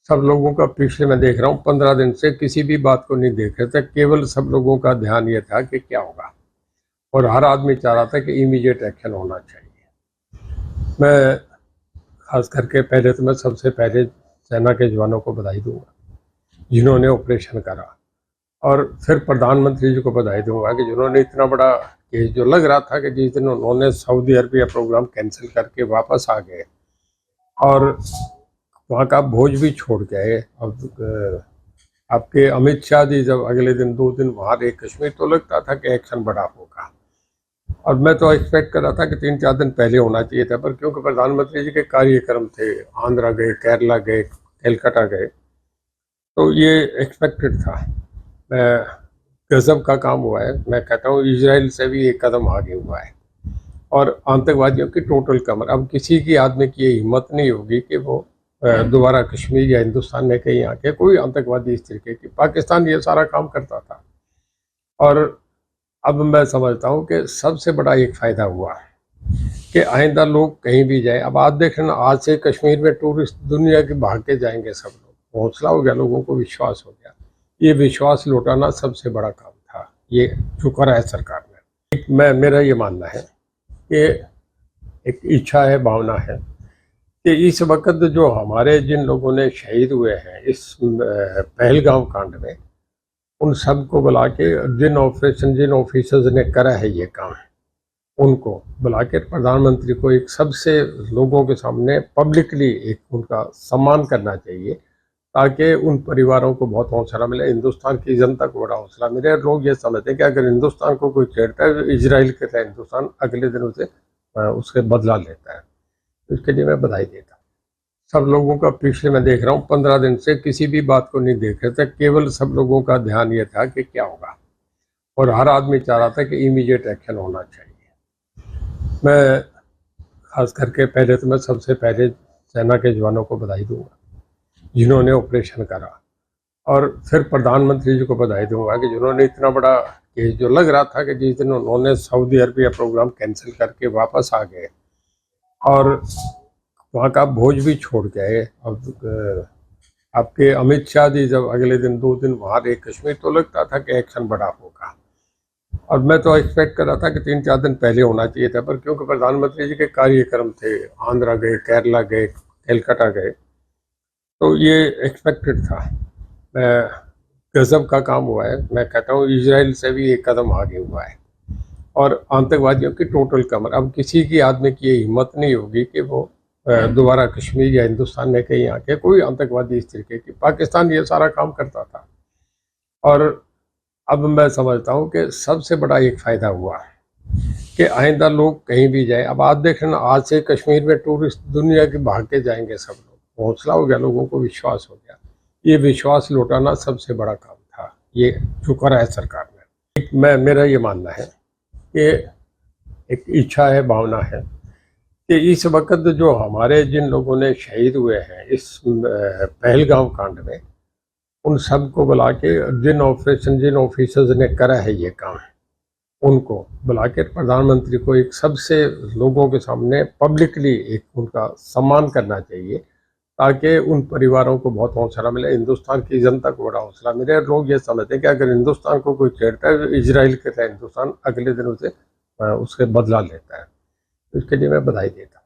सब लोगों का पिछले मैं देख रहा हूँ 15 दिन से किसी भी बात को नहीं देख रहे थे। केवल सब लोगों का ध्यान ये था कि क्या होगा, और हर आदमी चाह रहा था कि इमीडिएट एक्शन होना चाहिए। मैं खास करके पहले तो मैं सबसे पहले सेना के जवानों को बधाई दूंगा जिन्होंने ऑपरेशन करा, और फिर प्रधानमंत्री जी को बधाई दूंगा कि जिन्होंने इतना बड़ा केस, जो लग रहा था कि जिस दिन उन्होंने सऊदी अरबिया प्रोग्राम कैंसिल करके वापस आ गए और वहाँ का भोज भी छोड़ के आए। अब आपके अमित शाह जी जब अगले दिन 2 दिन वहाँ रहे कश्मीर, तो लगता था कि एक्शन बड़ा होगा, और मैं तो एक्सपेक्ट कर रहा था कि 3-4 दिन पहले होना चाहिए था, पर क्योंकि प्रधानमंत्री जी के कार्यक्रम थे, आंध्रा गए, केरला गए, कलकत्ता गए, तो ये एक्सपेक्टेड था। मैं गजब का काम हुआ है। मैं कहता हूँ इजराइल से भी एक कदम आगे हुआ है, और आतंकवादियों की टोटल कमर। अब किसी की आदमी की ये हिम्मत नहीं होगी कि वो दोबारा कश्मीर या हिंदुस्तान में कहीं आके कोई आतंकवादी इस तरीके की, पाकिस्तान ये सारा काम करता था। और अब मैं समझता हूँ कि सबसे बड़ा एक फ़ायदा हुआ कि आइंदा लोग कहीं भी जाए। अब आज देखना, आज से कश्मीर में टूरिस्ट दुनिया के भाग के जाएंगे सब लोग। हौसला हो गया, लोगों को विश्वास हो गया। ये विश्वास लौटाना सबसे बड़ा काम था, ये जो करा है सरकार ने। मेरा ये मानना है कि एक इच्छा है, भावना है कि इस वक्त जो हमारे जिन लोगों ने शहीद हुए हैं इस पहलगाम कांड में, उन सबको बुला के, जिन ऑफिसर्स ने करा है ये काम, उनको बुला के प्रधानमंत्री को एक सबसे लोगों के सामने पब्लिकली एक उनका सम्मान करना चाहिए, ताकि उन परिवारों को बहुत हौसला मिले, हिंदुस्तान की जनता को बड़ा हौसला मिले। लोग ये समझते हैं कि अगर हिंदुस्तान को कोई छेड़ता है तो इजराइल के साथ हिंदुस्तान अगले दिन उसे उसके बदला लेता है। इसके लिए मैं बधाई देता हूँ। सब लोगों का पिछले मैं देख रहा हूँ 15 दिन से किसी भी बात को नहीं देख रहे थे। केवल सब लोगों का ध्यान ये था कि क्या होगा, और हर आदमी चाह रहा था कि इमीडिएट एक्शन होना चाहिए। मैं खास करके पहले तो मैं सबसे पहले सेना के जवानों को बधाई दूंगा जिन्होंने ऑपरेशन करा, और फिर प्रधानमंत्री जी को बधाई दूंगा कि जिन्होंने इतना बड़ा केस, जो लग रहा था कि जिस दिन उन्होंने सऊदी अरबिया प्रोग्राम कैंसिल करके वापस आ गए और वहाँ का भोज भी छोड़ के आए। अब आपके अमित शाह जी जब अगले दिन 2 दिन वहाँ रहे कश्मीर, तो लगता था कि एक्शन बड़ा होगा, और मैं तो एक्सपेक्ट कर रहा था कि 3-4 दिन पहले होना चाहिए था, पर क्योंकि प्रधानमंत्री जी के कार्यक्रम थे, आंध्रा गए, केरला गए, कलकत्ता गए, तो ये एक्सपेक्टेड था। मैं गजब का काम हुआ है। मैं कहता हूँ इजराइल से भी एक कदम आगे हुआ है, और आतंकवादियों की टोटल कमर। अब किसी की आदमी की ये हिम्मत नहीं होगी कि वो दोबारा कश्मीर या हिंदुस्तान में कहीं आके कोई आतंकवादी इस तरीके की, पाकिस्तान ये सारा काम करता था। और अब मैं समझता हूँ कि सबसे बड़ा एक फ़ायदा हुआ कि आइंदा लोग कहीं भी जाए। अब आज देखना, आज से कश्मीर में टूरिस्ट दुनिया के भाग के जाएंगे सब लोग। हौसला हो गया, लोगों को विश्वास हो गया। ये विश्वास लौटाना सबसे बड़ा काम था, ये जो करा है सरकार ने। मेरा ये मानना है कि एक इच्छा है, भावना है कि इस वक्त जो हमारे जिन लोगों ने शहीद हुए हैं इस पहलगाम कांड में, उन सबको बुला के, जिन ऑफिसर्स ने करा है ये काम, उनको बुला के प्रधानमंत्री को एक सबसे लोगों के सामने पब्लिकली एक उनका सम्मान करना चाहिए, ताकि उन परिवारों को बहुत हौसला मिले, हिंदुस्तान की जनता को बड़ा हौसला मिले। लोग ये समझते हैं कि अगर हिंदुस्तान को कोई छेड़ता है तो इजराइल के साथ हिंदुस्तान अगले दिन उसे उसके बदला लेता है। इसके लिए मैं बधाई देता हूँ।